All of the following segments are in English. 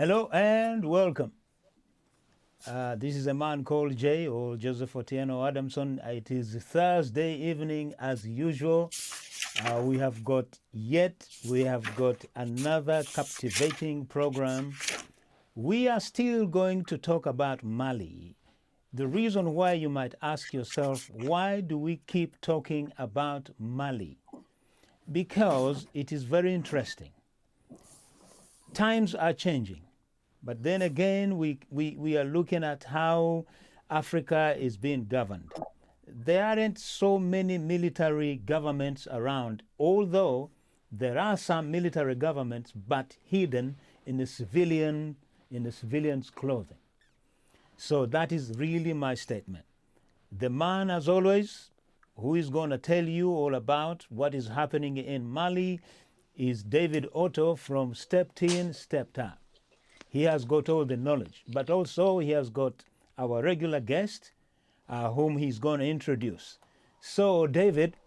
Hello and welcome. This is a man called Jay or Joseph Otieno Adamson. It is Thursday evening as usual. We have got another captivating program. We are still going to talk about Mali. The reason why you might ask yourself, why do we keep talking about Mali? Because it is very interesting. Times are changing. But then again, we are looking at how Africa is being governed. There aren't so many military governments around, although there are some military governments, but hidden in the civilian's clothing. So that is really my statement. The man, as always, who is going to tell you all about what is happening in Mali is David Otto from Stepped In, Stepped Out. He has got all the knowledge, but also he has got our regular guest, whom he's going to introduce. So, David,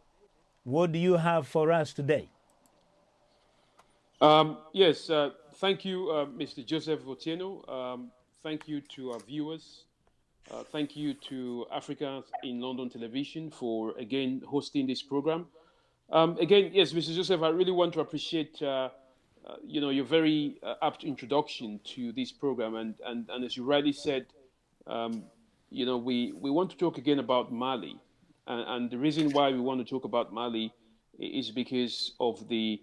what do you have for us today? Yes, thank you, Mr. Joseph Otieno. Thank you to our viewers. Thank you to Africa in London Television for again hosting this program. Again, yes, Mr. Joseph, I really want to appreciate your very apt introduction to this program, and as you rightly said, we want to talk again about Mali, and the reason why we want to talk about Mali is because of the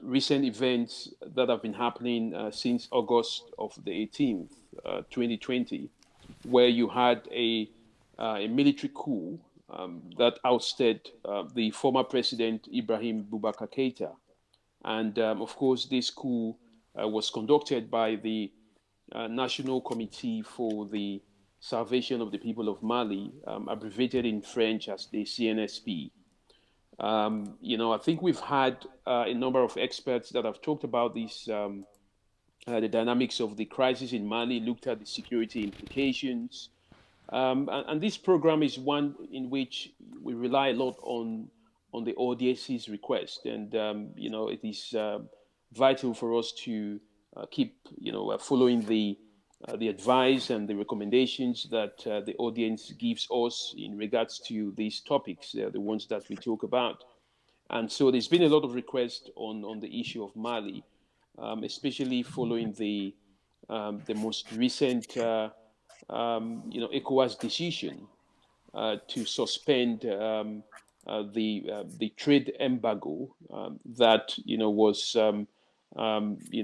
recent events that have been happening since August of the 18th, 2020, where you had a military coup that ousted the former president Ibrahim Boubacar Keita. And of course, this coup was conducted by the National Committee for the Salvation of the People of Mali, abbreviated in French as the CNSP. I think we've had a number of experts that have talked about this, the dynamics of the crisis in Mali, looked at the security implications. And this program is one in which we rely a lot on the audience's request, and it is vital for us to keep following the advice and the recommendations that the audience gives us in regards to these topics, the ones that we talk about. And so there's been a lot of requests on the issue of Mali, especially following the most recent ECOWAS decision to suspend the trade embargo that was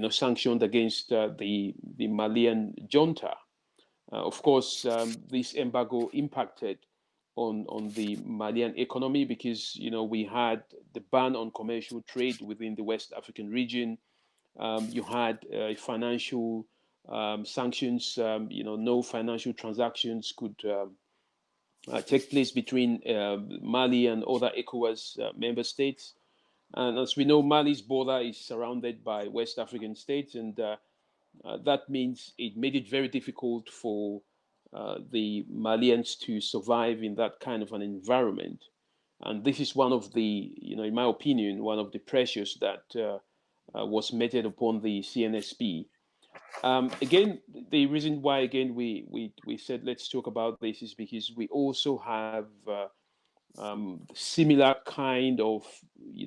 sanctioned against the Malian junta. Of course, this embargo impacted on the Malian economy because we had the ban on commercial trade within the West African region. You had financial sanctions. No financial transactions could take place between Mali and other ECOWAS member states. And as we know, Mali's border is surrounded by West African states, and that means it made it very difficult for the Malians to survive in that kind of an environment. And this is one of the, in my opinion, one of the pressures that was meted upon the CNSP. Again, the reason why again we said let's talk about this is because we also have similar kind of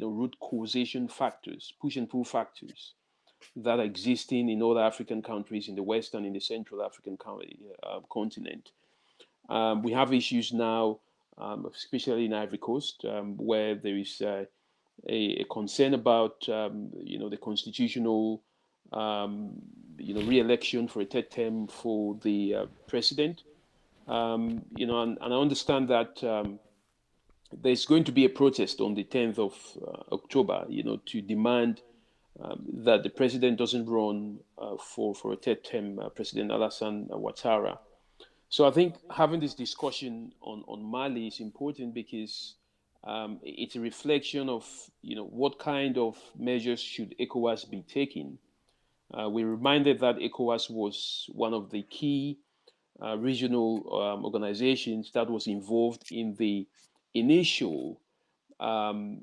root causation factors, push and pull factors that are existing in other African countries in the West and in the Central African continent. We have issues now, especially in Ivory Coast, where there is a concern about the constitutional re-election for a third term for the president. And I understand that there's going to be a protest on the 10th of October, to demand that the president doesn't run for a third term, President Alassane Ouattara. So I think having this discussion on Mali is important because it's a reflection of what kind of measures should ECOWAS be taking. We're reminded that ECOWAS was one of the key regional organizations that was involved in the initial um,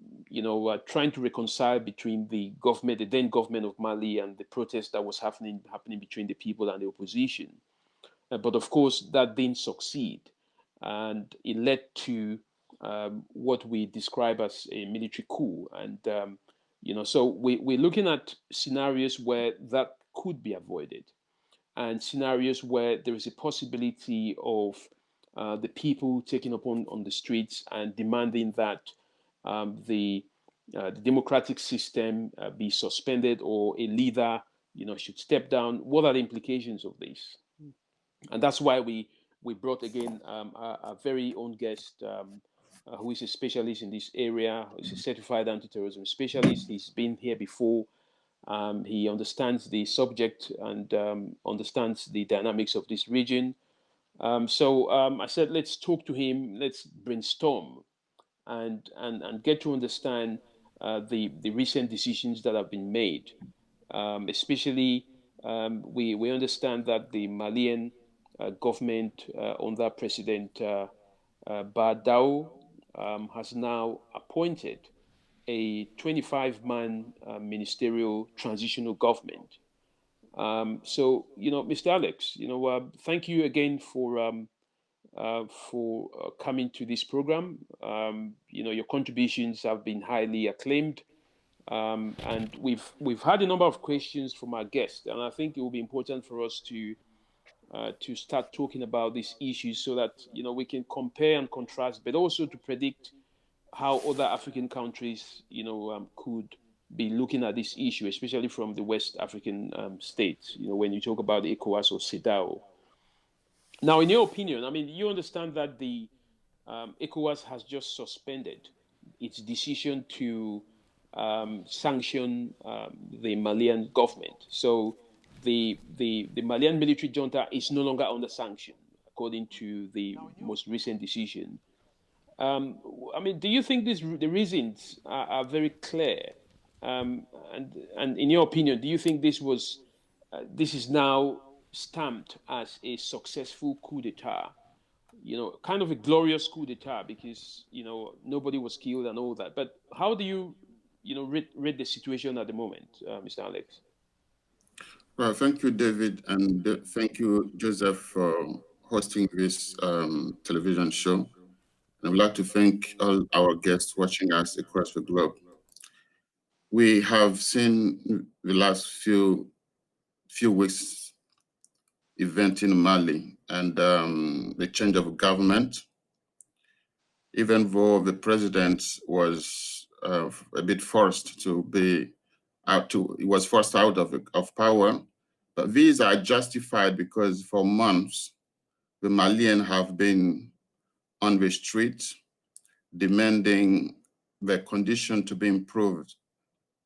trying to reconcile between the government, the then government of Mali, and the protest that was happening between the people and the opposition. But of course, that didn't succeed, and it led to what we describe as a military coup. And so we're looking at scenarios where that could be avoided, and scenarios where there is a possibility of the people taking up on the streets and demanding that the democratic system be suspended, or a leader, should step down. What are the implications of this? And that's why we brought again our very own guest, who is a specialist in this area. He's a certified anti-terrorism specialist. He's been here before. He understands the subject and understands the dynamics of this region. So I said, let's talk to him. Let's brainstorm and get to understand the recent decisions that have been made. Especially, we understand that the Malian government under President Badao has now appointed a 25-man ministerial transitional government. So, Mr. Alex, thank you again for coming to this program. Your contributions have been highly acclaimed, and we've had a number of questions from our guests, and I think it will be important for us to start talking about these issues so that we can compare and contrast, but also to predict how other African countries could be looking at this issue, especially from the West African states. When you talk about ECOWAS or CEDAW. Now, in your opinion, I mean, you understand that the ECOWAS has just suspended its decision to sanction the Malian government. So the Malian military junta is no longer under sanction, according to the most recent decision. I mean, do you think the reasons are very clear? And in your opinion, do you think this is now stamped as a successful coup d'état? Kind of a glorious coup d'état, because nobody was killed and all that. But how do you read the situation at the moment, Mr. Alex? Well, thank you, David, and thank you, Joseph, for hosting this television show. And I would like to thank all our guests watching us across the globe. We have seen the last few weeks event in Mali and the change of government. Even though the president was a bit forced to be he was forced out of power, but these are justified because for months the Malian have been on the street demanding the condition to be improved,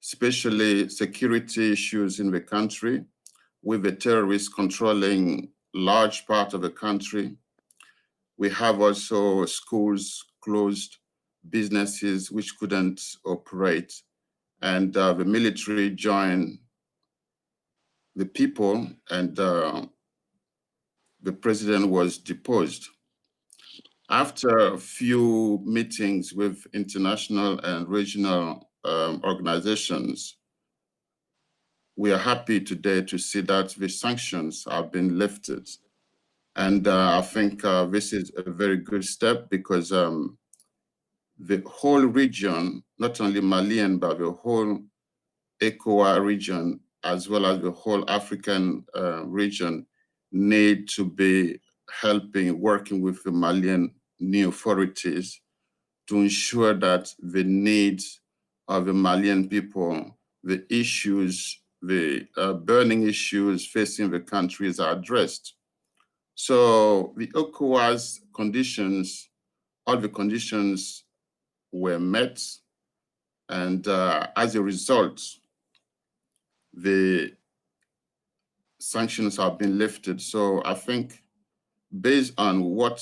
especially security issues in the country, with the terrorists controlling large part of the country. We have also schools closed, businesses which couldn't operate, and the military joined the people, and the president was deposed. After a few meetings with international and regional organizations, we are happy today to see that the sanctions have been lifted. And I think this is a very good step, because the whole region, not only Malian, but the whole ECOWAS region, as well as the whole African region, need to be working with the Malian new authorities to ensure that the needs of the Malian people, the issues, the burning issues facing the countries are addressed. So the ECOWAS conditions, all the conditions were met, and as a result, the sanctions have been lifted. So I think, based on what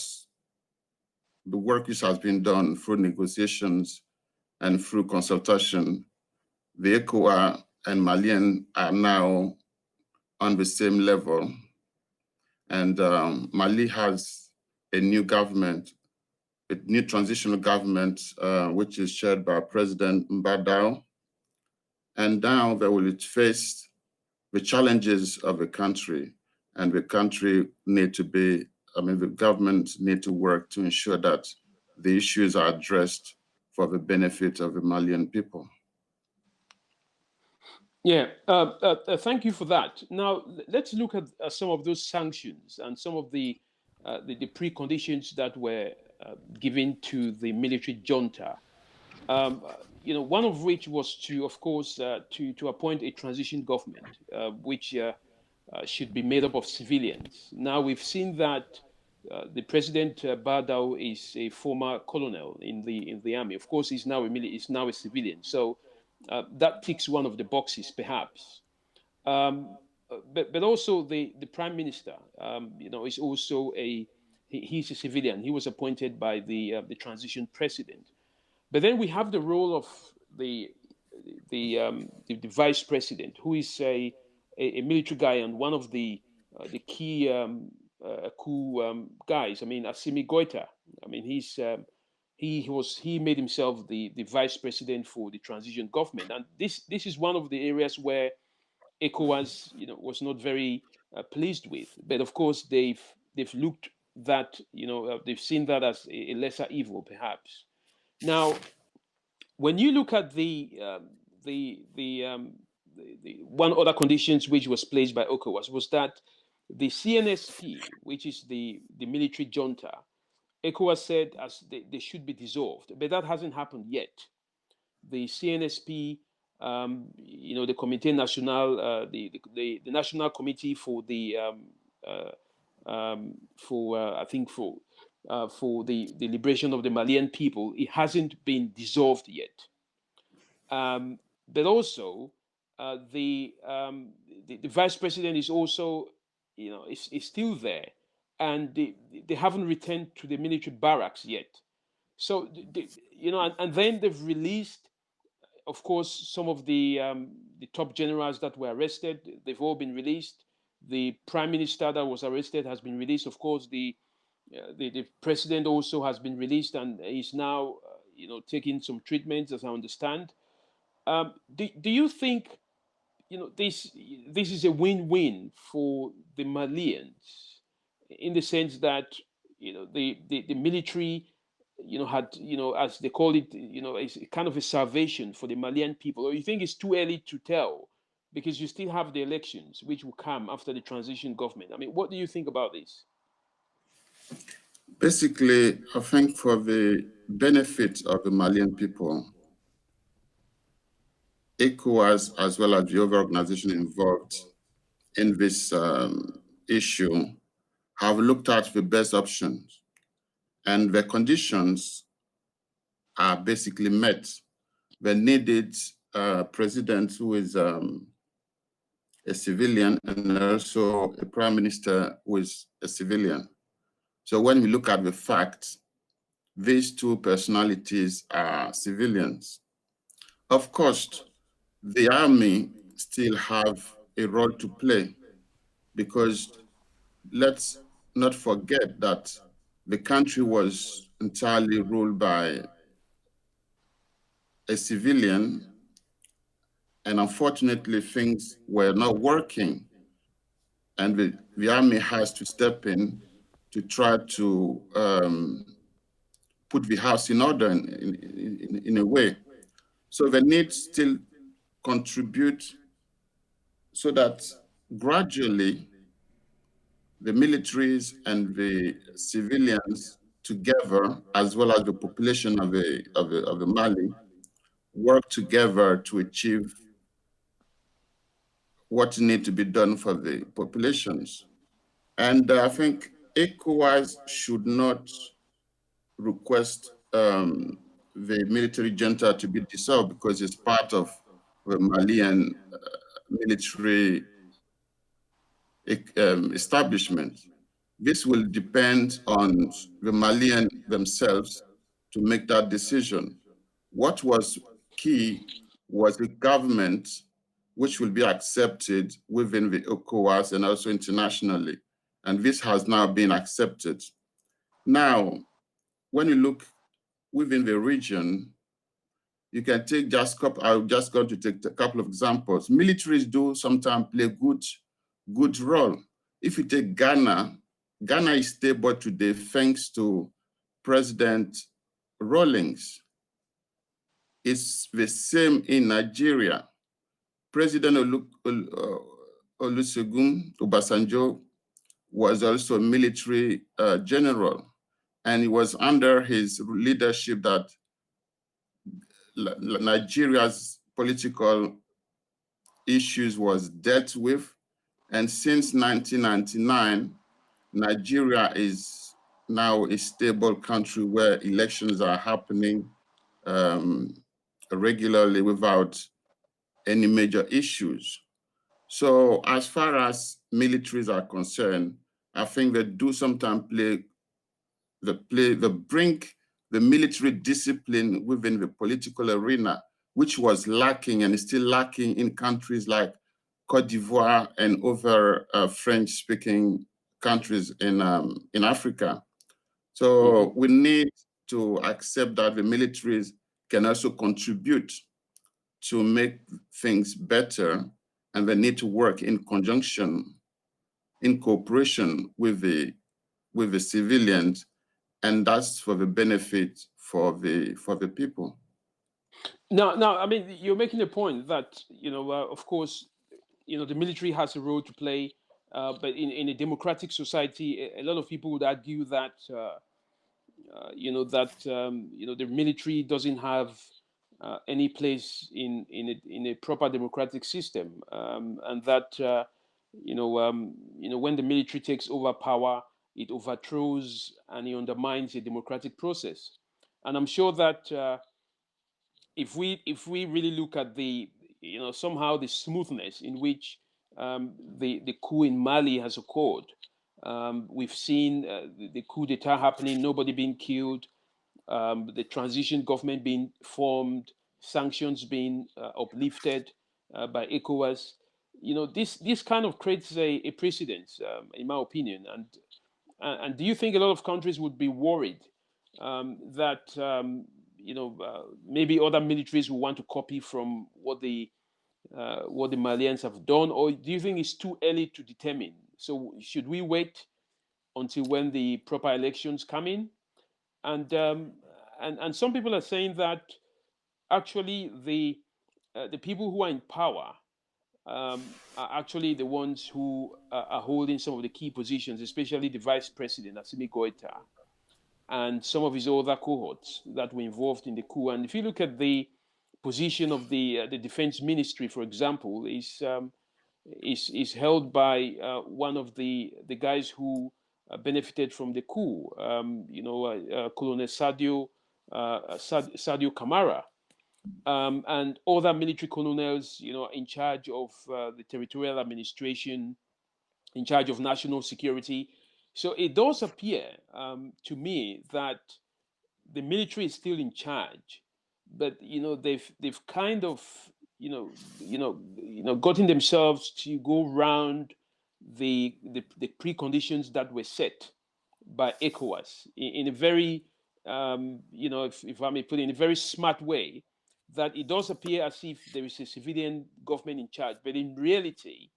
the work which has been done through negotiations and through consultation, the ECOWAS and Malian are now on the same level. And Mali has a new government a new transitional government, which is chaired by President Mbadao. And now they will face the challenges of the country, and the country need to be, the government need to work to ensure that the issues are addressed for the benefit of the Malian people. Yeah, thank you for that. Now, let's look at some of those sanctions and some of the preconditions that were given to the military junta. One of which was to, of course, to appoint a transition government, which should be made up of civilians. Now, we've seen that the president Badao is a former colonel in the army. Of course, he's now a civilian. So that ticks one of the boxes, perhaps. But also the prime minister, is also he's a civilian. He was appointed by the transition president. But then we have the role of the vice president, who is a military guy and one of the key coup guys. I mean, Assimi Goita. I mean, he made himself the vice president for the transition government, and this is one of the areas where ECOWAS, was not very pleased with. But of course, they've looked that, they've seen that as a lesser evil, perhaps. Now, when you look at the one other conditions which was placed by ECOWAS was that the CNSP, which is the military junta, ECOWAS said as they should be dissolved, but that hasn't happened yet. The CNSP, the Comité National, the National Committee for the for the liberation of the Malian people, it hasn't been dissolved yet. But also, the vice president is also, is still there, and they haven't returned to the military barracks yet. So, and then they've released, of course, some of the top generals that were arrested. They've all been released. The prime minister that was arrested has been released. Of course, the president also has been released and is now, taking some treatments, as I understand. Do you think, this is a win-win for the Malians, in the sense that, the military, had, as they call it, it's kind of a salvation for the Malian people? Or you think it's too early to tell, because you still have the elections which will come after the transition government? I mean, what do you think about this? Basically, I think for the benefit of the Malian people, ECOWAS, as well as the other organization involved in this issue, have looked at the best options, and the conditions are basically met. They needed a president who is a civilian, and also a prime minister who is a civilian. So when we look at the facts, these two personalities are civilians. Of course, the army still have a role to play, because let's not forget that the country was entirely ruled by a civilian, and unfortunately things were not working, and the army has to step in to try to put the house in order in a way. So they need still contribute, so that gradually the militaries and the civilians together, as well as the population of the Mali, work together to achieve what needs to be done for the populations. And I think ECOWAS should not request the military junta to be dissolved, because it's part of the Malian military establishment. This will depend on the Malian themselves to make that decision. What was key was a government which will be accepted within the ECOWAS and also internationally. And this has now been accepted. Now, when you look within the region, you can take just couple. I'm just going to take a couple of examples. Militaries do sometimes play good role. If you take Ghana, Ghana is stable today thanks to President Rawlings. It's the same in Nigeria. President Olusegun Obasanjo was also a military general, and it was under his leadership that Nigeria's political issues was dealt with. And since 1999, Nigeria is now a stable country where elections are happening regularly without any major issues. So as far as militaries are concerned, I think they do sometimes bring the military discipline within the political arena, which was lacking and is still lacking in countries like Cote d'Ivoire and other French-speaking countries in Africa. So we need to accept that the militaries can also contribute to make things better, and they need to work in conjunction, in cooperation with the civilians, and that's for the benefit for the people. Now, I mean, you're making a point that of course, the military has a role to play, but in a democratic society, a lot of people would argue that the military doesn't have any place in a proper democratic system, and that when the military takes over power, it overthrows and it undermines a democratic process. And I'm sure that if we really look at the somehow the smoothness in which the coup in Mali has occurred, we've seen the coup d'etat happening, nobody being killed, the transition government being formed, sanctions being uplifted by ECOWAS. This kind of creates a precedent, in my opinion. And do you think a lot of countries would be worried that maybe other militaries will want to copy from what the Malians have done, or do you think it's too early to determine? So should we wait until when the proper elections come in? And some people are saying that actually the people who are in power are actually the ones who are holding some of the key positions, especially the vice president, Assimi Goïta, and some of his other cohorts that were involved in the coup. And if you look at the position of the defense ministry, for example, is held by one of the guys who benefited from the coup, Colonel Sadio Kamara, and other military colonels, in charge of the territorial administration, in charge of national security. So it does appear to me that the military is still in charge, but they've kind of gotten themselves to go around the preconditions that were set by ECOWAS in a very if I may put it, in a very smart way, that it does appear as if there is a civilian government in charge, but in reality,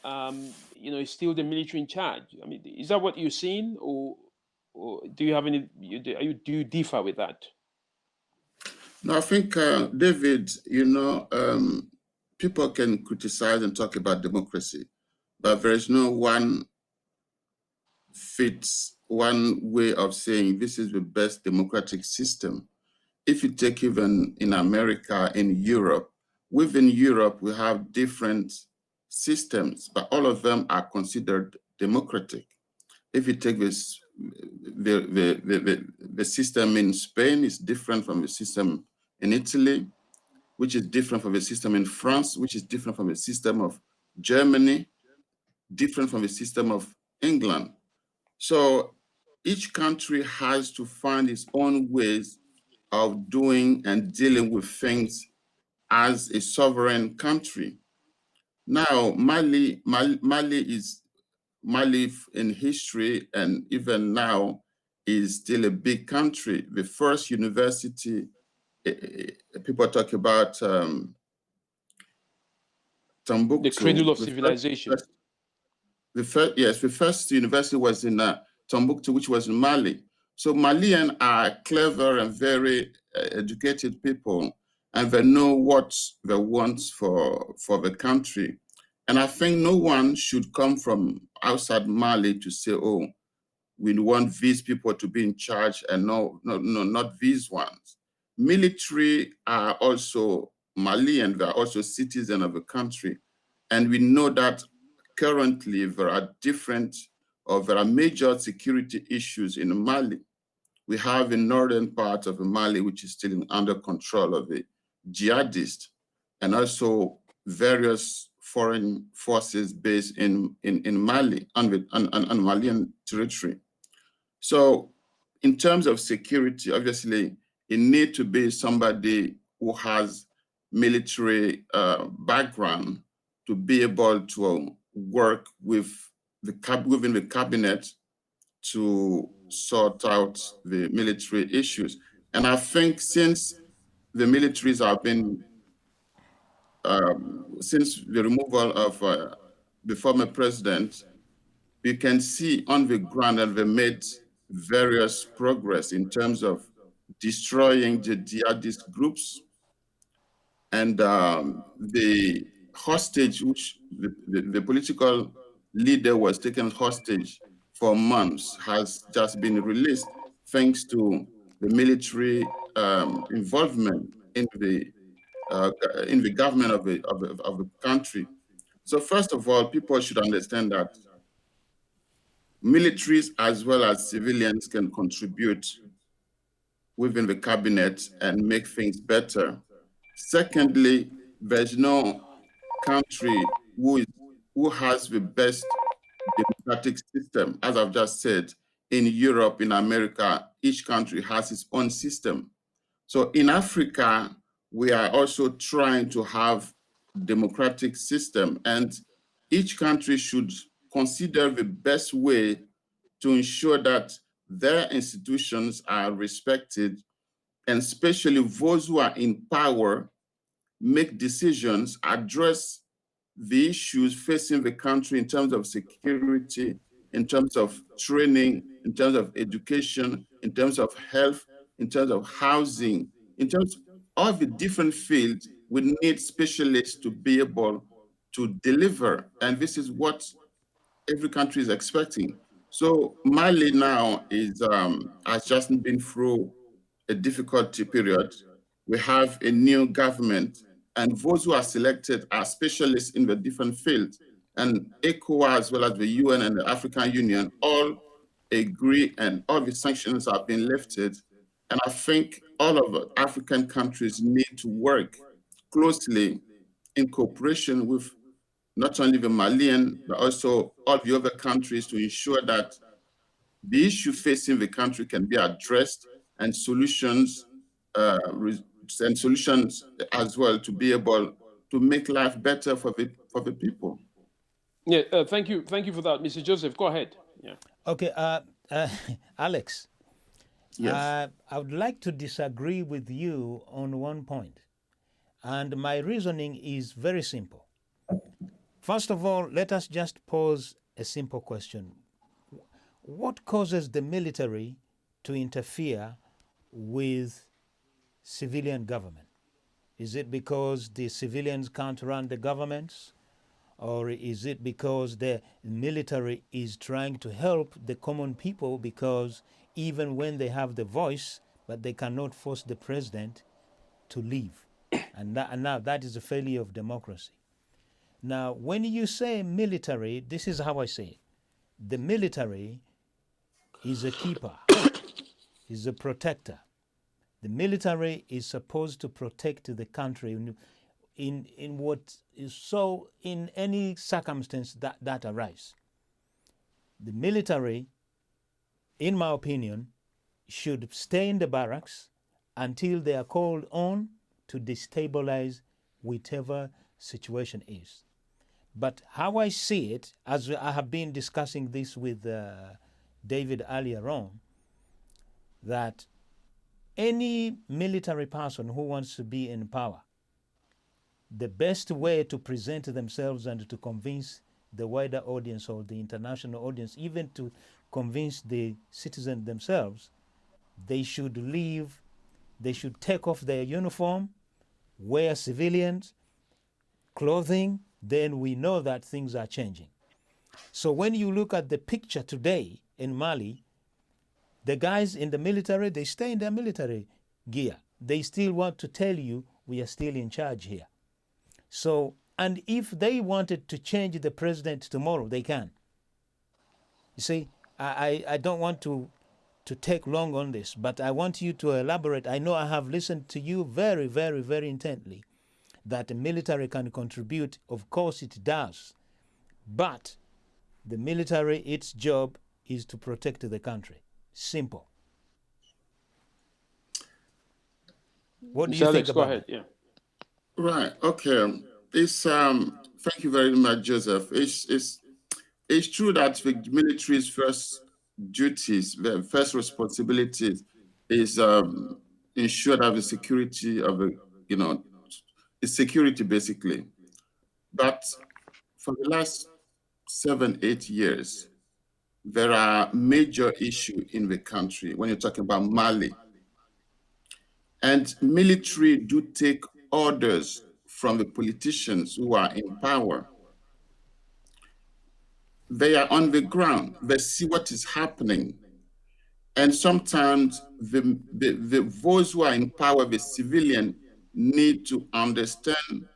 it's still the military in charge. I mean, is that what you're seeing, or do you have any? Do you differ with that? No, I think, David, people can criticize and talk about democracy, but there is no one way of saying this is the best democratic system. If you take even in America, in Europe, within Europe, we have different systems, but all of them are considered democratic. If you take this, the system in Spain is different from the system in Italy, which is different from the system in France, which is different from the system of Germany, different from the system of England. So each country has to find its own ways of doing and dealing with things as a sovereign country. Now, Mali in history, and even now, is still a big country. The first university, people talk about The Timbuktu. cradle of civilization. The first university was in Timbuktu, which was in Mali. So Malians are clever and very educated people, and they know what they want for the country. And I think no one should come from outside Mali to say, oh, we want these people to be in charge, and no, not these ones. Military are also Malian, they are also citizens of the country. And we know that currently there are major security issues in Mali. We have the northern part of Mali, which is still under control of the jihadists, and also various foreign forces based in Mali, on Malian territory. So in terms of security, obviously, it needs to be somebody who has military background to be able to work within the cabinet to sort out the military issues. And I think since the militaries have been, since the removal of the former president, you can see on the ground that they made various progress in terms of destroying the jihadist groups, and the hostage, which the political leader was taken hostage for months, has just been released thanks to the military involvement in the government of the country. So first of all, people should understand that militaries as well as civilians can contribute within the cabinet and make things better. Secondly, there's no country who has the best democratic system. As I've just said, in Europe, in America, each country has its own system. So in Africa, we are also trying to have democratic system, and each country should consider the best way to ensure that their institutions are respected, and especially those who are in power make decisions, address the issues facing the country in terms of security, in terms of training, in terms of education, in terms of health, in terms of housing, in terms of the different fields. We need specialists to be able to deliver. And this is what every country is expecting. So Mali now has just been through a difficult period. We have a new government, and those who are selected are specialists in the different fields. And ECOWAS, as well as the UN and the African Union, all agree, and all the sanctions have been lifted. And I think all of the African countries need to work closely in cooperation with not only the Malian, but also all the other countries to ensure that the issue facing the country can be addressed, and solutions as well to be able to make life better for the people. Yeah, thank you for that, Mr. Joseph. Go ahead. Yeah. Okay, Alex, Yes. I would like to disagree with you on one point. And my reasoning is very simple. First of all, let us just pose a simple question. What causes the military to interfere with civilian government? Is it because the civilians can't run the governments? Or is it because the military is trying to help the common people, because even when they have the voice, but they cannot force the president to leave? And now that is a failure of democracy. Now, when you say military, this is how I say it. The military is a keeper, is a protector. The military is supposed to protect the country in what is so, in any circumstance that arise. The military, in my opinion, should stay in the barracks until they are called on to destabilize whichever situation is. But how I see it, as I have been discussing this with David earlier on, that any military person who wants to be in power, the best way to present themselves and to convince the wider audience or the international audience, even to convince the citizens themselves, they should leave, they should take off their uniform, wear civilians clothing, then we know that things are changing. So when you look at the picture today in Mali, the guys in the military, they stay in their military gear. They still want to tell you we are still in charge here. So, and if they wanted to change the president tomorrow, they can. You see, I don't want to take long on this, but I want you to elaborate. I know I have listened to you very, very, very intently, that the military can contribute. Of course it does. But the military, its job is to protect the country. Simple. What do you think Alex, go about ahead. that? Yeah. Right. Okay. It's thank you very much, Joseph. It's true that the military's first duties, the first responsibilities is ensure that the security of the, it's security basically. But for the last 7, 8 years, there are major issues in the country when you're talking about Mali. And military do take orders from the politicians who are in power. They are on the ground. They see what is happening. And sometimes those who are in power, the civilian, need to understand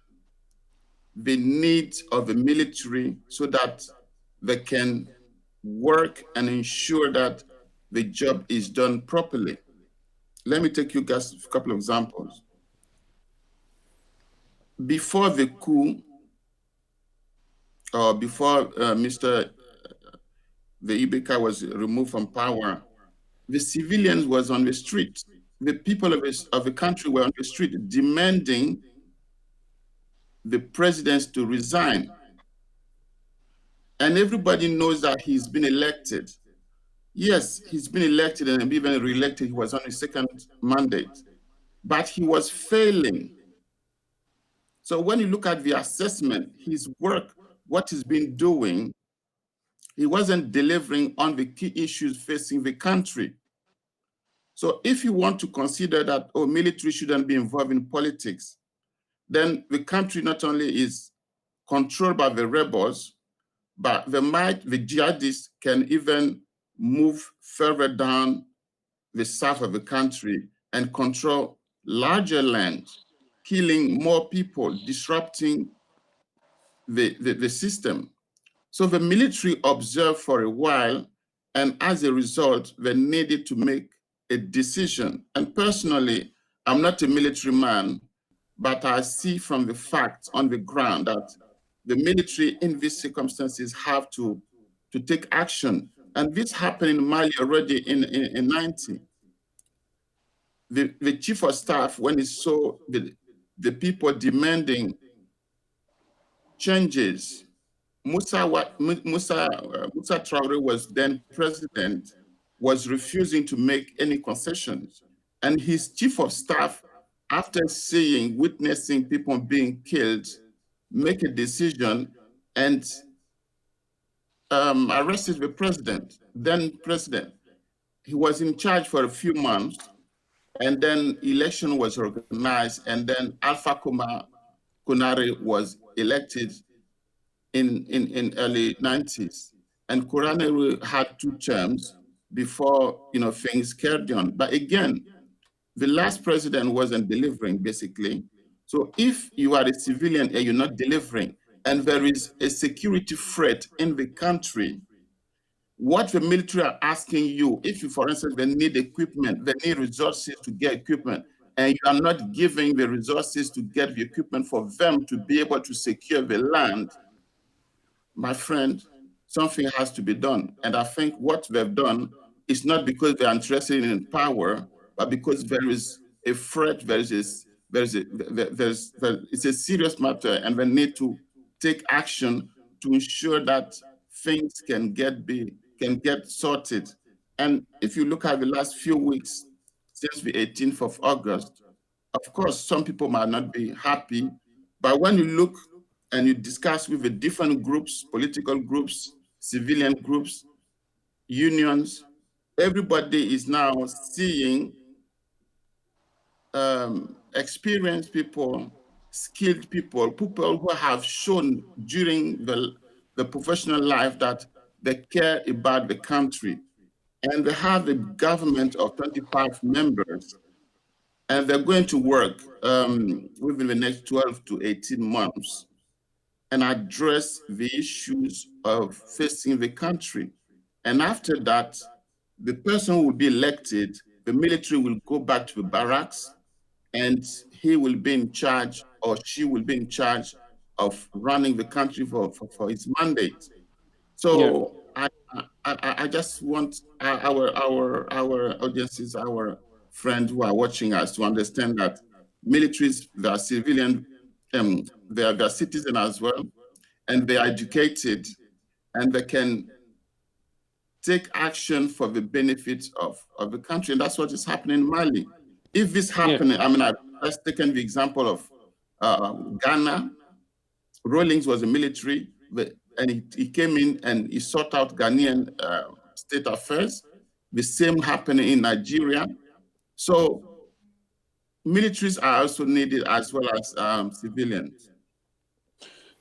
the needs of the military so that they can work and ensure that the job is done properly. Let me take you guys a couple of examples. Before the coup, or before Mr. The Ibeka was removed from power, the civilians was on the street. The people of the country were on the street demanding the president to resign. And everybody knows that he's been elected. Yes, he's been elected and even re-elected. He was on his second mandate, but he was failing. So when you look at the assessment, his work, what he's been doing, he wasn't delivering on the key issues facing the country. So if you want to consider that, oh, military shouldn't be involved in politics, then the country not only is controlled by the rebels, but the jihadists can even move further down the south of the country and control larger lands, killing more people, disrupting the system. So the military observed for a while, and as a result, they needed to make a decision. And personally, I'm not a military man, but I see from the facts on the ground that the military in these circumstances have to take action. And this happened in Mali already in 90. The chief of staff, when he saw the people demanding changes, Musa Traore was then president, was refusing to make any concessions. And his chief of staff, after witnessing people being killed, make a decision and arrested the then president. He was in charge for a few months, and then election was organized, and then Alpha Konare was elected in early 90s. And Konare had 2 terms before things carried on. But again, the last president wasn't delivering, basically. So if you are a civilian and you're not delivering, and there is a security threat in the country, what the military are asking you, if you, for instance, they need equipment, they need resources to get equipment, and you are not giving the resources to get the equipment for them to be able to secure the land, my friend, something has to be done. And I think what they've done is not because they're interested in power, but because there is a threat, it's a serious matter, and they need to take action to ensure that things can get sorted. And if you look at the last few weeks since the 18th of August, of course, some people might not be happy, but when you look and you discuss with the different groups, political groups, civilian groups, unions, everybody is now seeing experienced people, skilled people, people who have shown during the professional life that they care about the country. And they have a government of 25 members, and they're going to work within the next 12 to 18 months and address the issues of facing the country. And after that, the person who will be elected, the military will go back to the barracks, and he will be in charge, or she will be in charge of running the country for his mandate. Yeah. So I just want our audiences, our friends who are watching us to understand that militaries, they are civilian, they are citizen as well, and they are educated, and they can take action for the benefits of the country. And that's what is happening in Mali. If this Yeah. happening, I mean, I've just taken the example of Ghana. Rawlings was a military, and he came in and he sought out Ghanaian state affairs. The same happening in Nigeria. So militaries are also needed as well as civilians.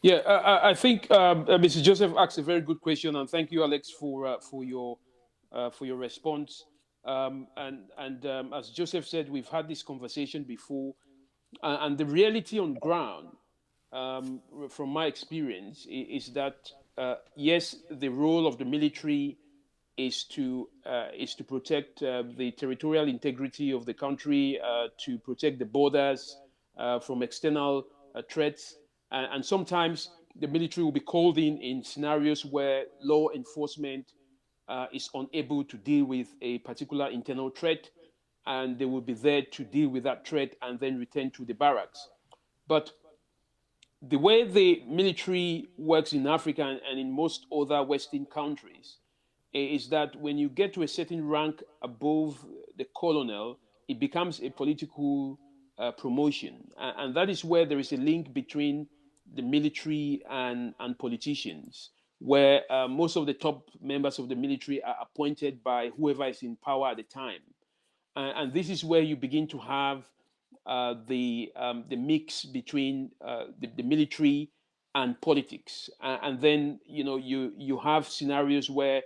Yeah, I think Mr. Joseph asked a very good question, and thank you, Alex, for your response. And as Joseph said, we've had this conversation before, and the reality on ground, from my experience, is that yes, the role of the military is to protect the territorial integrity of the country, to protect the borders from external threats, and sometimes the military will be called in scenarios where law enforcement is unable to deal with a particular internal threat, and they will be there to deal with that threat and then return to the barracks. But the way the military works in Africa and in most other Western countries is that when you get to a certain rank above the colonel, it becomes a political promotion. And that is where there is a link between the military and politicians, where most of the top members of the military are appointed by whoever is in power at the time. And this is where you begin to have the mix between the military and politics, and then you have scenarios where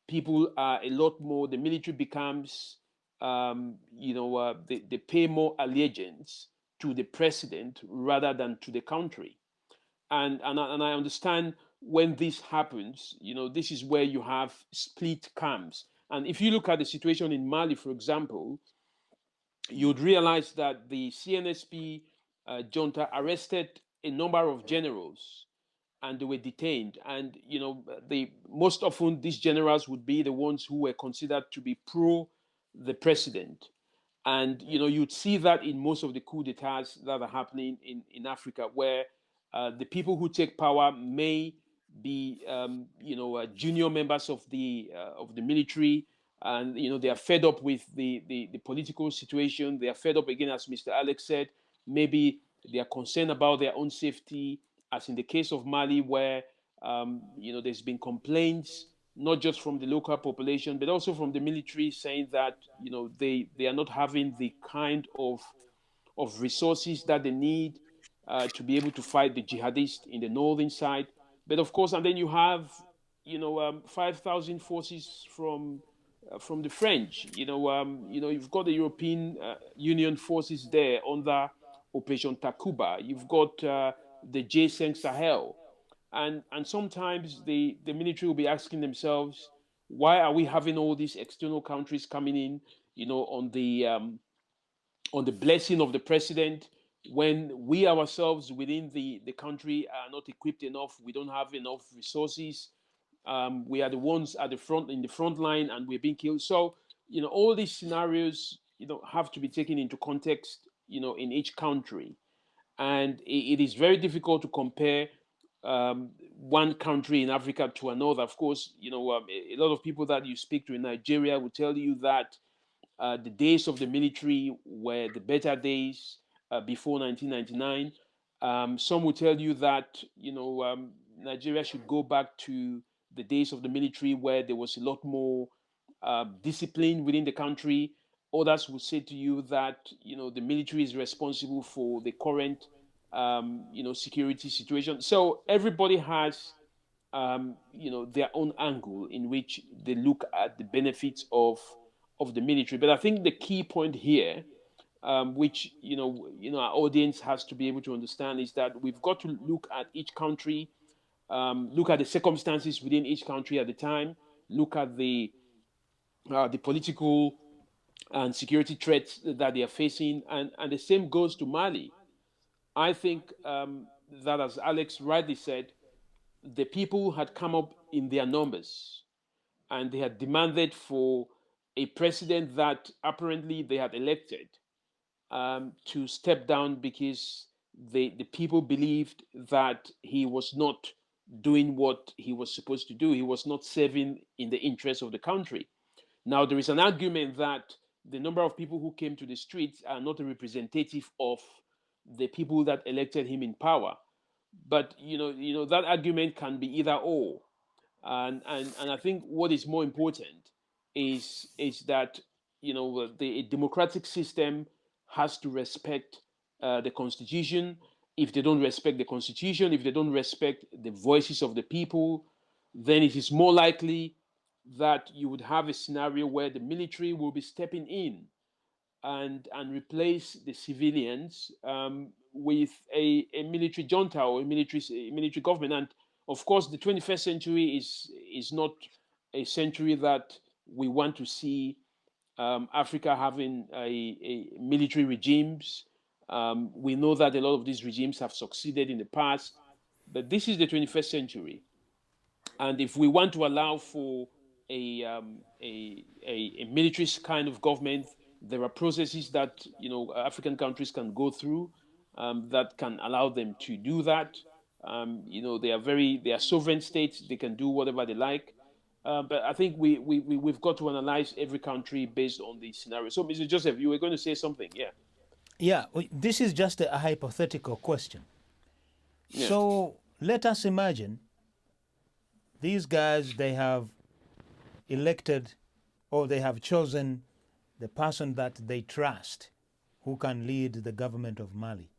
people are a lot more. The military becomes they pay more allegiance to the president rather than to the country, and I understand when this happens. This is where you have split camps. And if you look at the situation in Mali, for example, you'd realize that the CNSP junta arrested a number of generals and they were detained. And the most often these generals would be the ones who were considered to be pro the president. And you'd see that in most of the coups d'etats that are happening in Africa, where the people who take power may be junior members of the military, and they are fed up with the political situation. They are fed up again, as Mr. Alex said. Maybe they are concerned about their own safety, as in the case of Mali, where there's been complaints not just from the local population but also from the military, saying that they are not having the kind of resources that they need to be able to fight the jihadists in the northern side. But of course, and then you have 5,000 forces from the French. You've got the European Union forces there under Operation Takuba. You've got the J5 Sahel, and sometimes the military will be asking themselves, why are we having all these external countries coming in, on the blessing of the president, when we ourselves within the country are not equipped enough, we don't have enough resources. We are the ones at the front, in the front line, and we're being killed. So all these scenarios have to be taken into context in each country, and it is very difficult to compare one country in Africa to another. Of course, a lot of people that you speak to in Nigeria will tell you that the days of the military were the better days before 1999. Some will tell you that Nigeria should go back to the days of the military where there was a lot more discipline within the country. Others will say to you that the military is responsible for the current security situation. So everybody has their own angle in which they look at the benefits of the military. But I think the key point here, which our audience has to be able to understand, is that we've got to look at each country, look at the circumstances within each country at the time, look at the political and security threats that they are facing, and the same goes to Mali. I think that, as Alex rightly said, the people had come up in their numbers and they had demanded for a president that apparently they had elected to step down because the people believed that he was not doing what he was supposed to do. He was not serving in the interest of the country. Now, there is an argument that the number of people who came to the streets are not a representative of the people that elected him in power. But that argument can be either or, and I think what is more important is that the democratic system has to respect the constitution. If they don't respect the constitution, if they don't respect the voices of the people, then it is more likely that you would have a scenario where the military will be stepping in and replace the civilians with a military junta or a military government. And of course, the 21st century is not a century that we want to see Africa having a military regimes. We know that a lot of these regimes have succeeded in the past, but this is the 21st century. And if we want to allow for a military kind of government, there are processes that African countries can go through that can allow them to do that. They are sovereign states; they can do whatever they like. But I think we've got to analyze every country based on the scenario. So, Mr. Joseph, you were going to say something, yeah? Yeah, this is just a hypothetical question. Yeah. So let us imagine these guys, they have elected or they have chosen the person that they trust who can lead the government of Mali.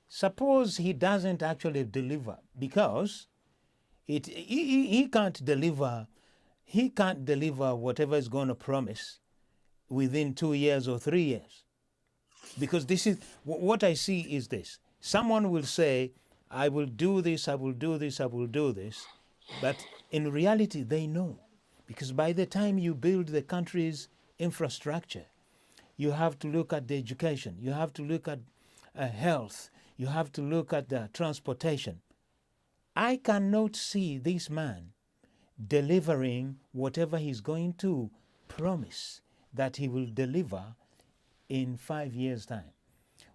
Suppose he doesn't actually deliver because he can't deliver whatever is going to promise within 2 years or 3 years. Because this is what I see is this. Someone will say, I will do this, I will do this, I will do this. But in reality, they know. Because by the time you build the country's infrastructure, you have to look at the education, you have to look at health, you have to look at the transportation. I cannot see this man delivering whatever he's going to promise that he will deliver in 5 years' time.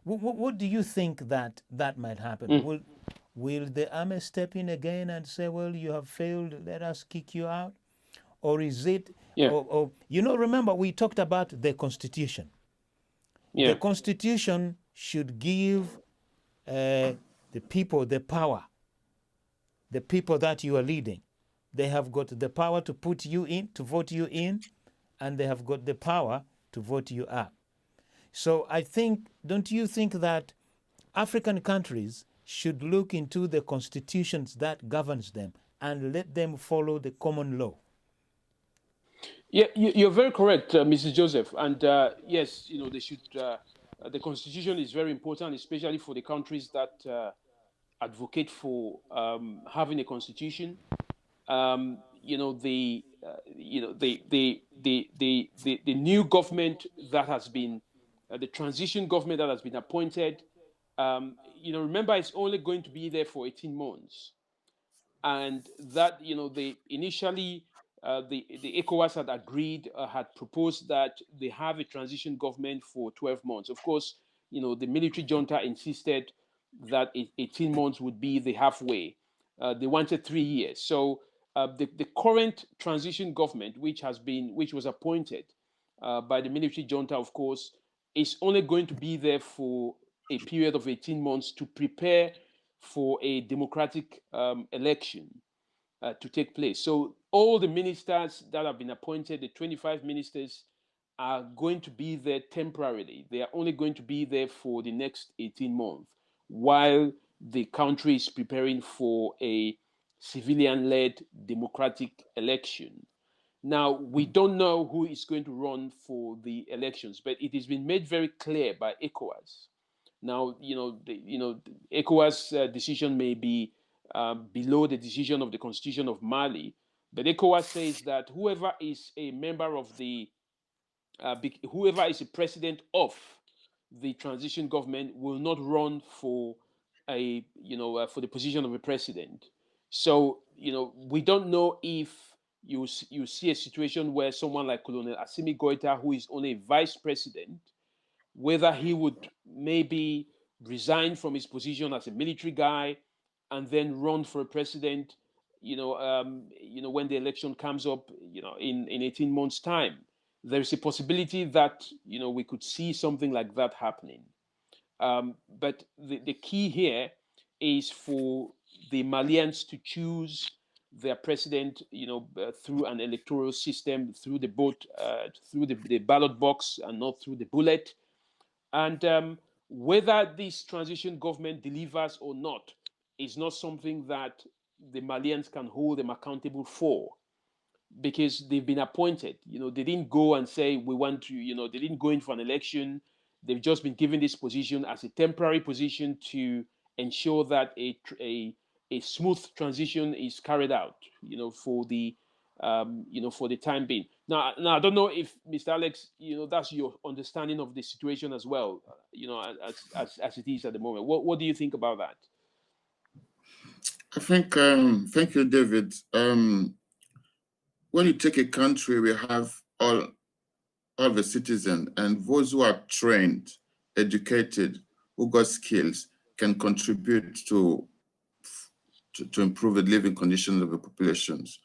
What do you think that might happen? Will the army step in again and say, well, you have failed, let us kick you out? Or is it, or remember we talked about the Constitution. Yeah. The Constitution should give the people the power, the people that you are leading. They have got the power to put you in, to vote you in, and they have got the power to vote you out. So I think, don't you think that African countries should look into the constitutions that governs them and let them follow the common law? Yeah, you're very correct, Mrs. Joseph. And yes, they should. The constitution is very important, especially for the countries that advocate for having a constitution. The new government that has been the transition government that has been appointed. Remember, it's only going to be there for 18 months, and that they initially. The ECOWAS had agreed, had proposed that they have a transition government for 12 months. Of course, the military junta insisted that 18 months would be the halfway. They wanted 3 years. So the current transition government, which was appointed by the military junta, of course, is only going to be there for a period of 18 months to prepare for a democratic election to take place. So all the ministers that have been appointed, the 25 ministers, are going to be there temporarily. They are only going to be there for the next 18 months while the country is preparing for a civilian-led democratic election. Now, we don't know who is going to run for the elections, but it has been made very clear by ECOWAS. Now, ECOWAS decision may be below the decision of the Constitution of Mali, but ECOWAS says that whoever is a member of whoever is a president of the transition government will not run for for the position of a president. So we don't know if you see a situation where someone like Colonel Assimi Goita, who is only a vice president, whether he would maybe resign from his position as a military guy and then run for a president, when the election comes up, in 18 months' time. There's a possibility that, we could see something like that happening. But the key here is for the Malians to choose their president, through an electoral system, through the vote, through the ballot box, and not through the bullet. And whether this transition government delivers or not is not something that the Malians can hold them accountable for, because they've been appointed. They didn't go and say we want to. They didn't go in for an election. They've just been given this position as a temporary position to ensure that a smooth transition is carried out. For the for the time being. Now I don't know if Mr. Alex, that's your understanding of the situation as well. As it is at the moment. What do you think about that? I think, thank you, David. When you take a country, we have all the citizens, and those who are trained, educated, who got skills, can contribute to improve the living conditions of the populations.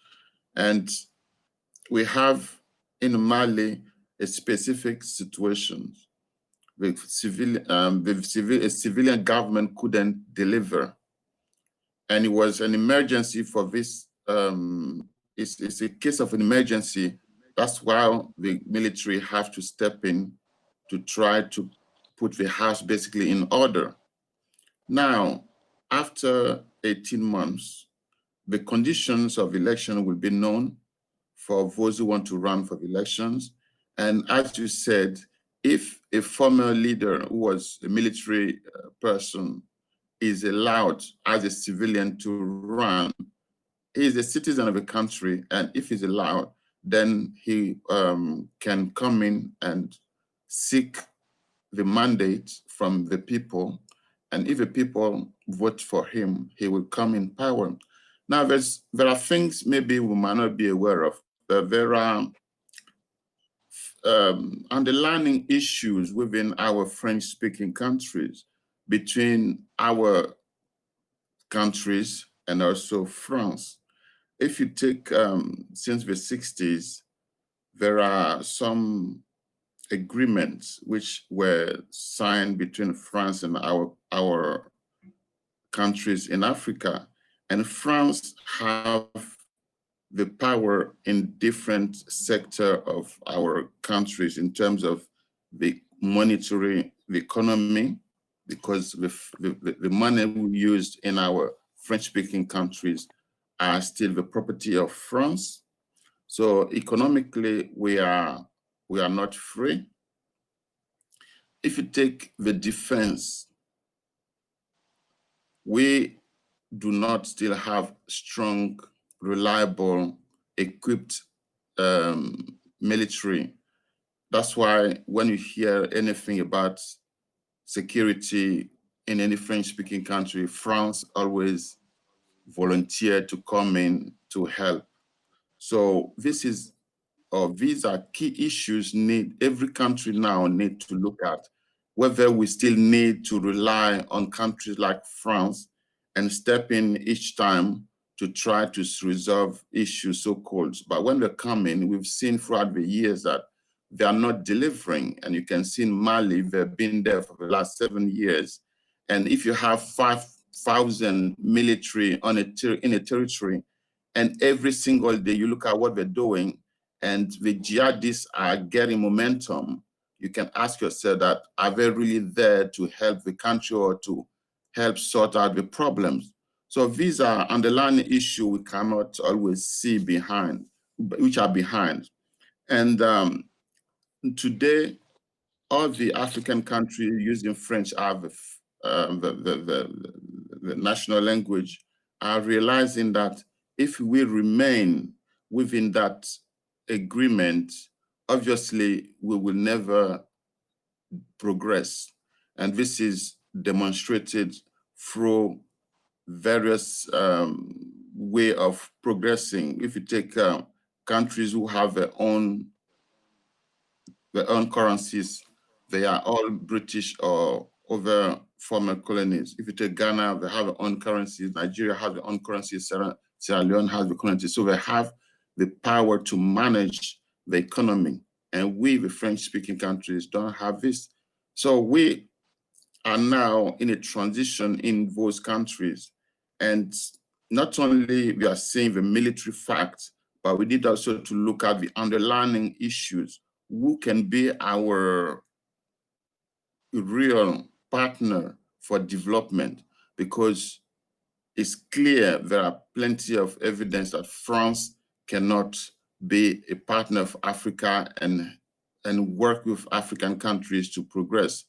And we have in Mali a specific situation. A civilian government couldn't deliver. And it was an emergency for this. It's a case of an emergency. That's why the military have to step in to try to put the house basically in order. Now, after 18 months, the conditions of election will be known for those who want to run for elections. And as you said, if a former leader who was a military person is allowed as a civilian to run, he is a citizen of a country, and if he's allowed, then he can come in and seek the mandate from the people. And if the people vote for him, he will come in power. Now, there are things maybe we might not be aware of. There are underlying issues within our French-speaking countries, between our countries and also France. If you take since the 60s, there are some agreements which were signed between France and our countries in Africa. And France have the power in different sector of our countries in terms of the monetary, the economy, because the money we used in our French-speaking countries are still the property of France. So economically, we are not free. If you take the defense, we do not still have strong, reliable, equipped military. That's why when you hear anything about security in any French-speaking country, France always volunteer to come in to help. So these are key issues every country now need to look at, whether we still need to rely on countries like France and step in each time to try to resolve issues, so-called. But when they come in, we've seen throughout the years that they are not delivering. And you can see in Mali, they've been there for the last 7 years. And if you have 5,000 military in a territory, and every single day you look at what they're doing, and the jihadists are getting momentum, you can ask yourself that, are they really there to help the country or to help sort out the problems? So these are underlying issues we cannot always see behind, which are behind. And today, all the African countries using French are the national language, are realizing that if we remain within that agreement, obviously we will never progress. And this is demonstrated through various way of progressing. If you take countries who have their own currencies, they are all British or other former colonies. If you take Ghana, they have their own currencies. Nigeria has their own currencies. Sierra Leone has the currency. So they have the power to manage the economy. And we, the French-speaking countries, don't have this. So we are now in a transition in those countries. And not only we are seeing the military facts, but we need also to look at the underlying issues. Who can be our real partner for development? Because it's clear there are plenty of evidence that France cannot be a partner of Africa and work with African countries to progress.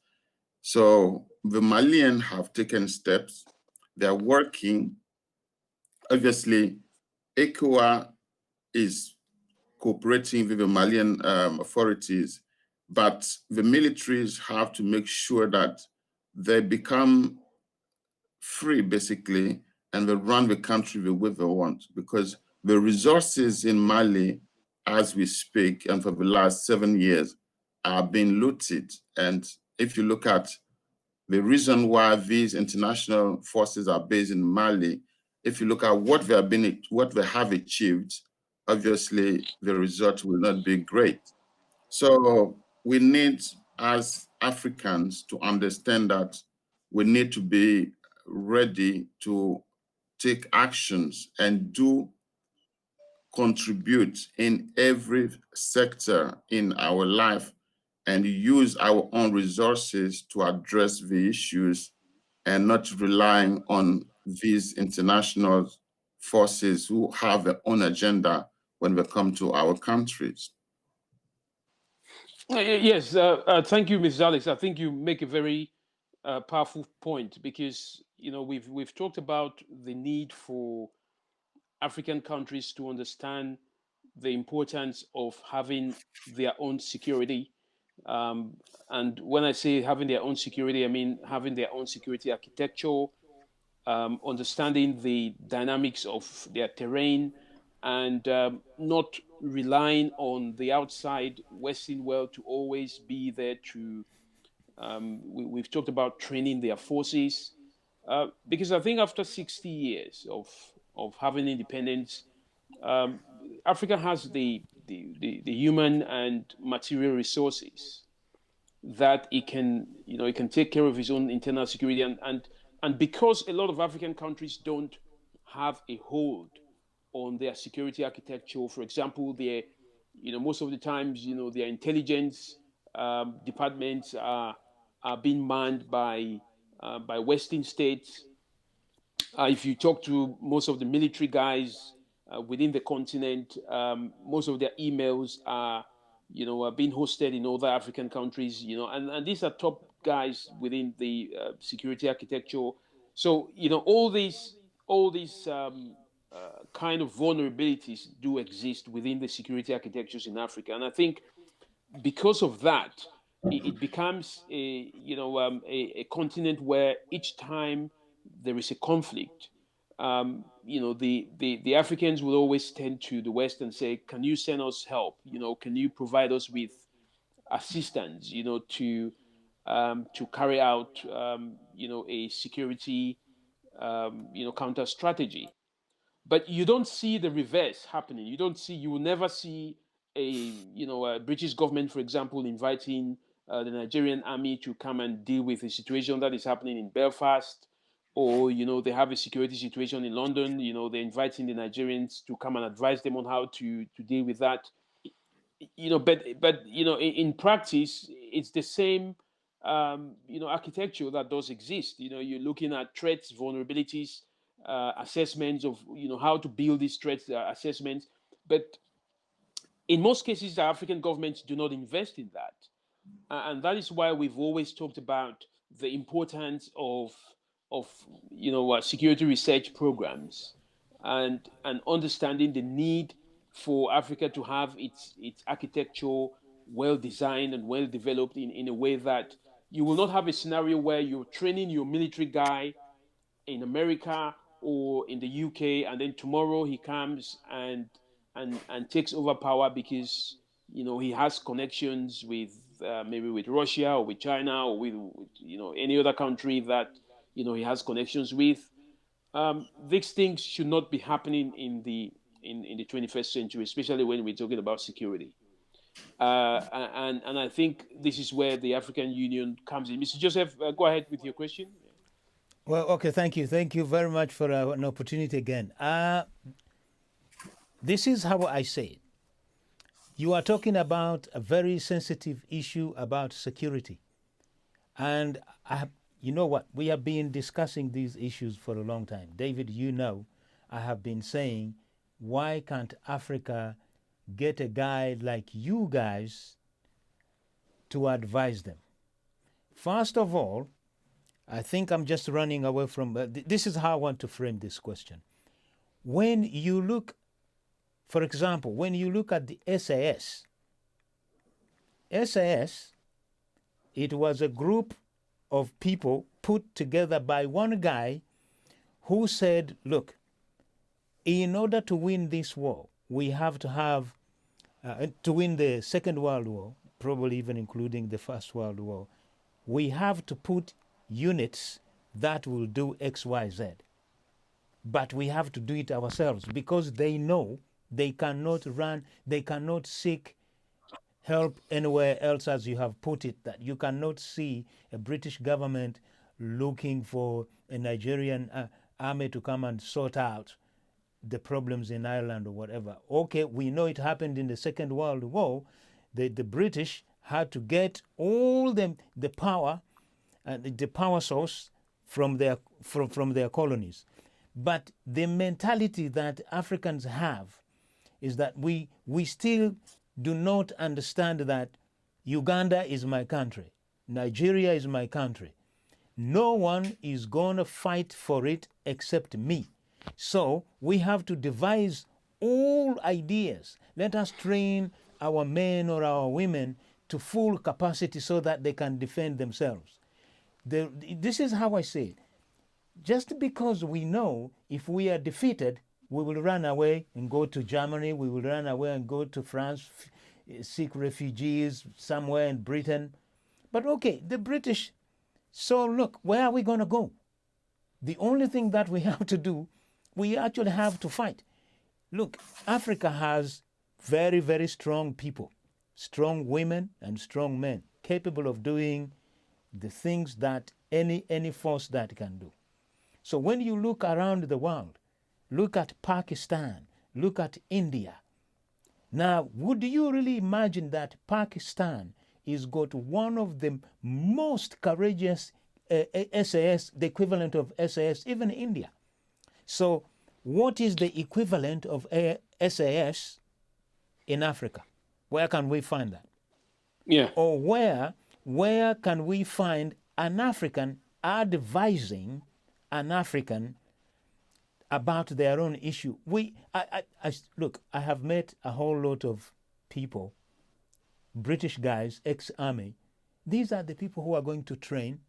So the Malians have taken steps. They're working. Obviously, ECOWAS is cooperating with the Malian authorities, but the militaries have to make sure that they become free, basically, and they run the country the way they want, because the resources in Mali, as we speak, and for the last 7 years, are being looted. And if you look at the reason why these international forces are based in Mali, if you look at what they have achieved, obviously the result will not be great. So we need, as Africans, to understand that we need to be ready to take actions and contribute in every sector in our life and use our own resources to address the issues and not relying on these international forces who have their own agenda when they come to our countries. Yes, thank you, Mrs. Alex. I think you make a very powerful point, because we've talked about the need for African countries to understand the importance of having their own security. And when I say having their own security, I mean having their own security architecture, understanding the dynamics of their terrain, and not relying on the outside Western world to always be there to. We've talked about training their forces, because I think after 60 years of having independence, um, Africa has the human and material resources that it can take care of its own internal security, and because a lot of African countries don't have a hold on their security architecture. For example, most of the times, their intelligence departments are being manned by Western states. If you talk to most of the military guys within the continent, most of their emails are being hosted in other African countries, and these are top guys within the security architecture. So, all these kind of vulnerabilities do exist within the security architectures in Africa, and I think because of that, it becomes a continent where each time there is a conflict, the Africans will always tend to the West and say, "Can you send us help? Can you provide us with assistance? To carry out a security." counter strategy. But you don't see the reverse happening. You will never see a British government, for example, inviting the Nigerian army to come and deal with the situation that is happening in Belfast, or they have a security situation in London. They're inviting the Nigerians to come and advise them on how to deal with that. But in practice, it's the same architecture that does exist. You're looking at threats, vulnerabilities, assessments of how to build these threats assessments. But in most cases, the African governments do not invest in that, and that is why we've always talked about the importance of security research programs, and understanding the need for Africa to have its architecture well designed and well developed in a way that you will not have a scenario where you're training your military guy in America or in the UK, and then tomorrow he comes and takes over power because he has connections with maybe with Russia or with China or with any other country that he has connections with. These things should not be happening in the 21st century, especially when we're talking about security. And I think this is where the African Union comes in. Mr. Joseph, go ahead with your question. Well, okay, thank you. Thank you very much for an opportunity again. This is how I say it. You are talking about a very sensitive issue about security. And you know what? We have been discussing these issues for a long time. David, I have been saying, why can't Africa get a guy like you guys to advise them? First of all, I think I'm just running away from, this is how I want to frame this question. When you look, for example, when you look at the SAS, it was a group of people put together by one guy who said, look, in order to win this war, we have to have, to win the Second World War, probably even including the First World War, we have to put units that will do X, Y, Z. But we have to do it ourselves because they know they cannot seek help anywhere else, as you have put it, that you cannot see a British government looking for a Nigerian army to come and sort out the problems in Ireland or whatever. Okay, we know it happened in the Second World War. The British had to get all the power the power source from their colonies. But the mentality that Africans have is that we still do not understand that Uganda is my country, Nigeria is my country. No one is going to fight for it except me. So we have to devise all ideas. Let us train our men or our women to full capacity so that they can defend themselves. This is how I say it. Just because we know if we are defeated, we will run away and go to Germany, we will run away and go to France, seek refugees somewhere in Britain. But okay, the British, so look, where are we going to go? The only thing that we have to do, we actually have to fight. Look, Africa has very, very strong people, strong women and strong men, capable of doing the things that any force that can do. So when you look around the world, look at Pakistan, look at India. Now, would you really imagine that Pakistan is got one of the most courageous SAS, the equivalent of SAS, even India? So what is the equivalent of SAS in Africa? Where can we find that? Yeah. Or where can we find an African advising an African about their own issue? Look, I have met a whole lot of people, British guys, ex-army. These are the people who are going to train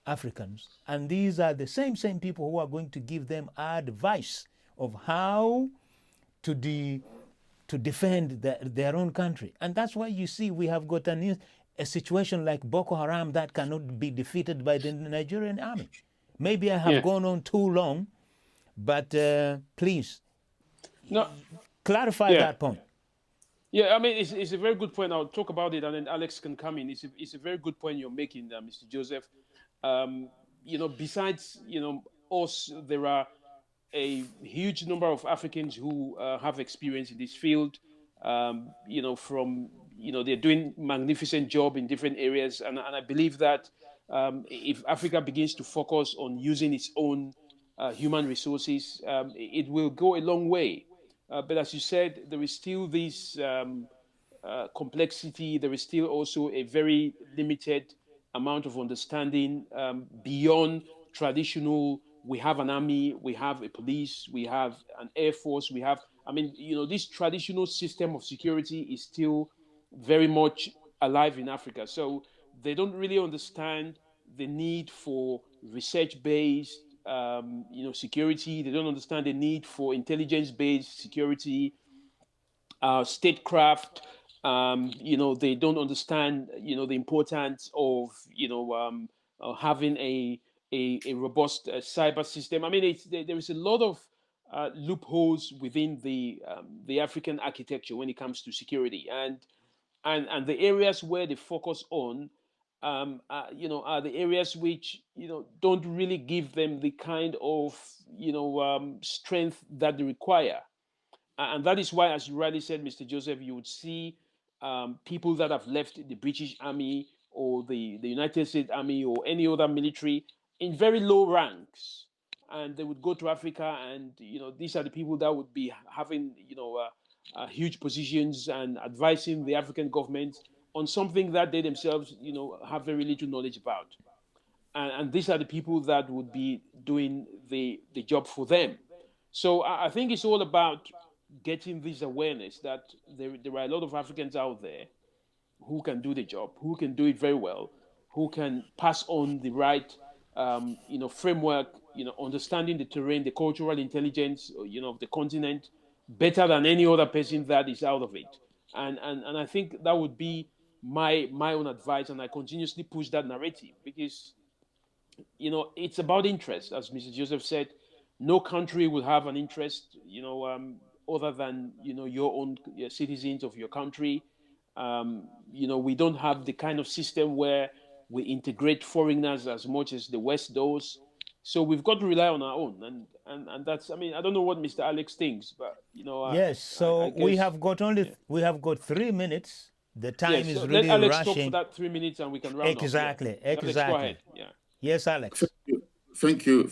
Africans, and these are the same people who are going to give them advice of how to defend their own country. And that's why you see we have got a situation like Boko Haram that cannot be defeated by the Nigerian army. Maybe I have Yeah. gone on too long, but please No. clarify Yeah. that point. Yeah, I mean, it's a very good point. I'll talk about it, and then Alex can come in. It's a very good point you're making, Mr. Joseph. Um, besides, us, there are a huge number of Africans who have experience in this field. From they're doing magnificent job in different areas, and I believe that if Africa begins to focus on using its own human resources, it will go a long way. But as you said, there is still this complexity. There is still also a very limited amount of understanding beyond traditional. We have an army, we have a police, we have an air force, we have. I mean, this traditional system of security is still very much alive in Africa. So they don't really understand the need for research-based, security. They don't understand the need for intelligence-based security, statecraft. They don't understand, the importance of, having a robust cyber system. I mean, there is a lot of loopholes within the African architecture when it comes to security, and the areas where they focus on, are the areas which don't really give them the kind of strength that they require. And that is why, as you rightly said, Mr. Joseph, you would see people that have left the British Army or the United States Army or any other military in very low ranks. And they would go to Africa, and these are the people that would be having huge positions and advising the African government on something that they themselves have very little knowledge about. And these are the people that would be doing the job for them. So I think it's all about getting this awareness that there are a lot of Africans out there who can do the job, who can do it very well, who can pass on the right, framework, understanding the terrain, the cultural intelligence, of the continent better than any other person that is out of it. And I think that would be my own advice, and I continuously push that narrative because it's about interest, as Mr. Joseph said. No country will have an interest, other than your own citizens of your country. We don't have the kind of system where we integrate foreigners as much as the West does. So we've got to rely on our own, and that's. I mean, I don't know what Mr. Alex thinks, but Yes, I so guess yeah. we have got 3 minutes. The time Yes. So is let really Alex talk for rushing. that 3 minutes, and we can round off. Yeah, Exactly, Alex, go exactly. ahead. Yeah. Yes, Alex. Thank you,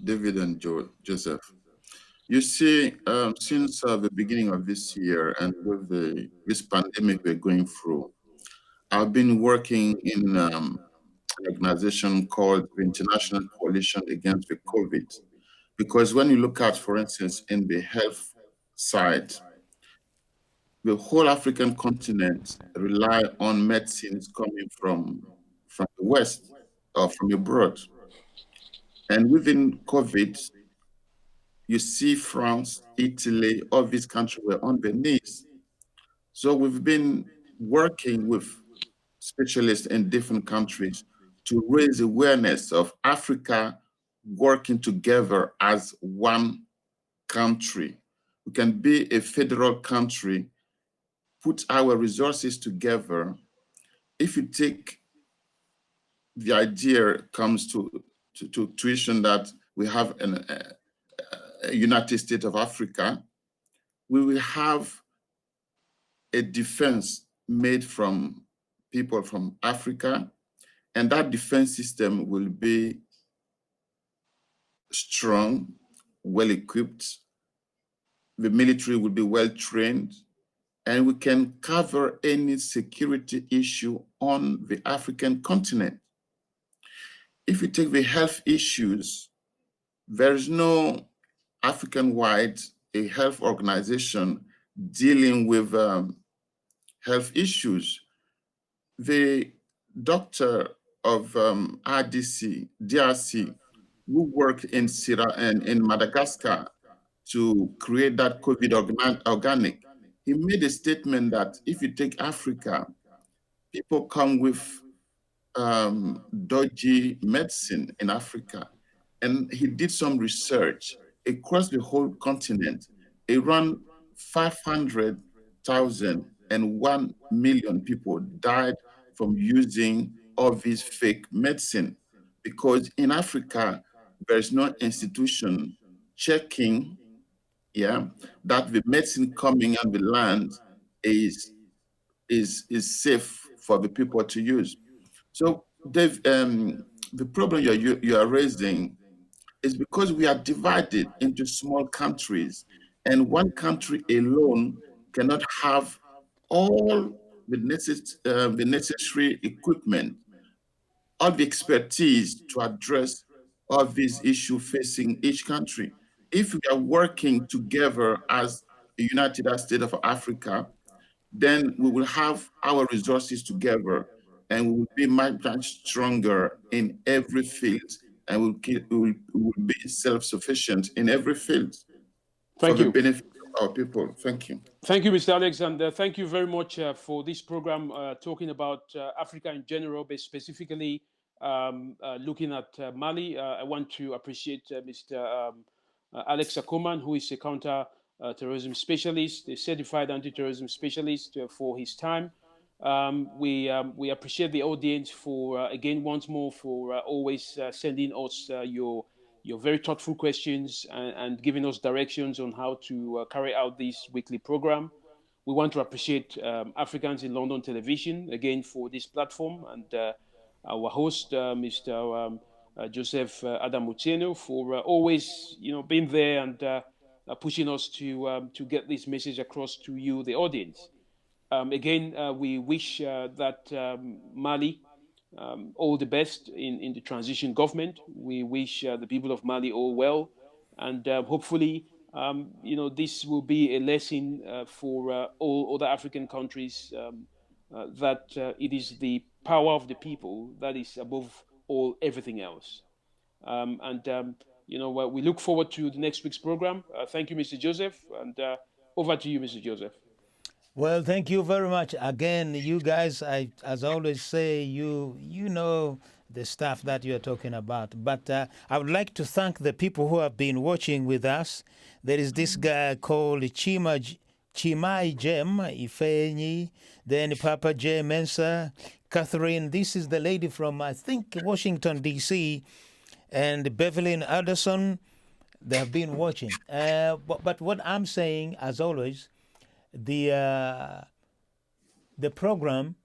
David and Joseph. You see, since the beginning of this year and with this pandemic we're going through, I've been working in an organization called the International Coalition Against the COVID. Because when you look at, for instance, in the health side, the whole African continent rely on medicines coming from the West or from abroad. And within COVID, you see France, Italy, all these countries were on their knees. So we've been working with specialists in different countries to raise awareness of Africa working together as one country. We can be a federal country, put our resources together. If you take the idea comes to tuition that we have a United States of Africa, we will have a defense made from people from Africa, and that defense system will be strong, well equipped, the military will be well trained, and we can cover any security issue on the African continent. If you take the health issues, there is no African-wide a health organization dealing with health issues. The doctor of DRC, who worked in in Madagascar to create that COVID organic, he made a statement that if you take Africa, people come with dodgy medicine in Africa. And he did some research across the whole continent. Around 500,000 and 1 million people died from using all these fake medicine because in Africa, there's no institution checking, yeah, that the medicine coming on the land is is safe for the people to use. So, Dave, the problem you are raising is because we are divided into small countries, and one country alone cannot have all the necessary equipment, all the expertise to address all these issues facing each country. If we are working together as the United States of Africa, then we will have our resources together and we will be much stronger in every field and we will be self-sufficient in every field for Thank the you. benefit of our people. Thank you. Thank you, Mr. Alex, and thank you very much for this program talking about Africa in general, but specifically looking at Mali. I want to appreciate Mr. Alex Akoman, who is a counter-terrorism specialist, a certified anti-terrorism specialist, for his time. We appreciate the audience for again once more for always sending us your very thoughtful questions and giving us directions on how to carry out this weekly program. We want to appreciate Africans in London Television again for this platform and our host, Mr. Joseph Adam Otieno, for always being there and pushing us to get this message across to you, the audience. Again, we wish that Mali all the best in the transition government. We wish the people of Mali all well, and hopefully, this will be a lesson for all other African countries that it is the power of the people that is above all everything else. We look forward to the next week's program. Thank you, Mr. Joseph, and over to you, Mr. Joseph. Well, thank you very much. Again, you guys, as I always say, you know the stuff that you're talking about. But I would like to thank the people who have been watching with us. There is this guy called Chimai Jem Ifeanyi, then Papa J Mensa, Catherine. This is the lady from, I think, Washington, D.C., and Beverly Anderson. They have been watching. But what I'm saying, as always, the program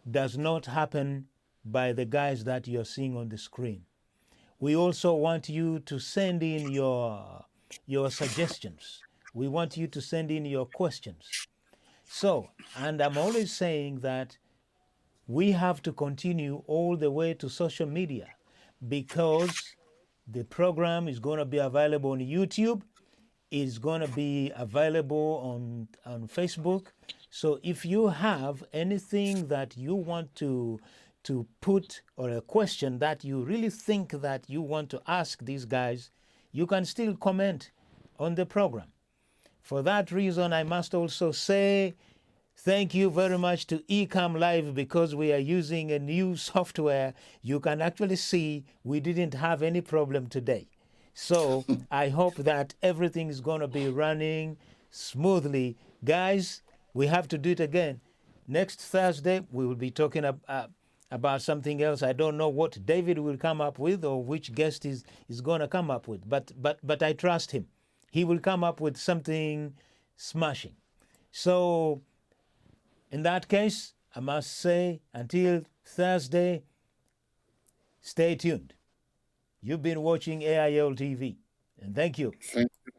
does not happen by the guys that you're seeing on the screen. We also want you to send in your suggestions. We want you to send in your questions. So, and I'm always saying that we have to continue all the way to social media because the program is going to be available on YouTube. It's going to be available on Facebook. So if you have anything that you want to put or a question that you really think that you want to ask these guys, you can still comment on the program. For that reason, I must also say thank you very much to Ecam Live because we are using a new software. You can actually see we didn't have any problem today. So I hope that everything is going to be running smoothly. Guys, we have to do it again. Next Thursday, we will be talking about something else. I don't know what David will come up with or which guest is going to come up with, but I trust him. He will come up with something smashing. So in that case, I must say, until Thursday, stay tuned. You've been watching AIL TV, and thank you. Thank you.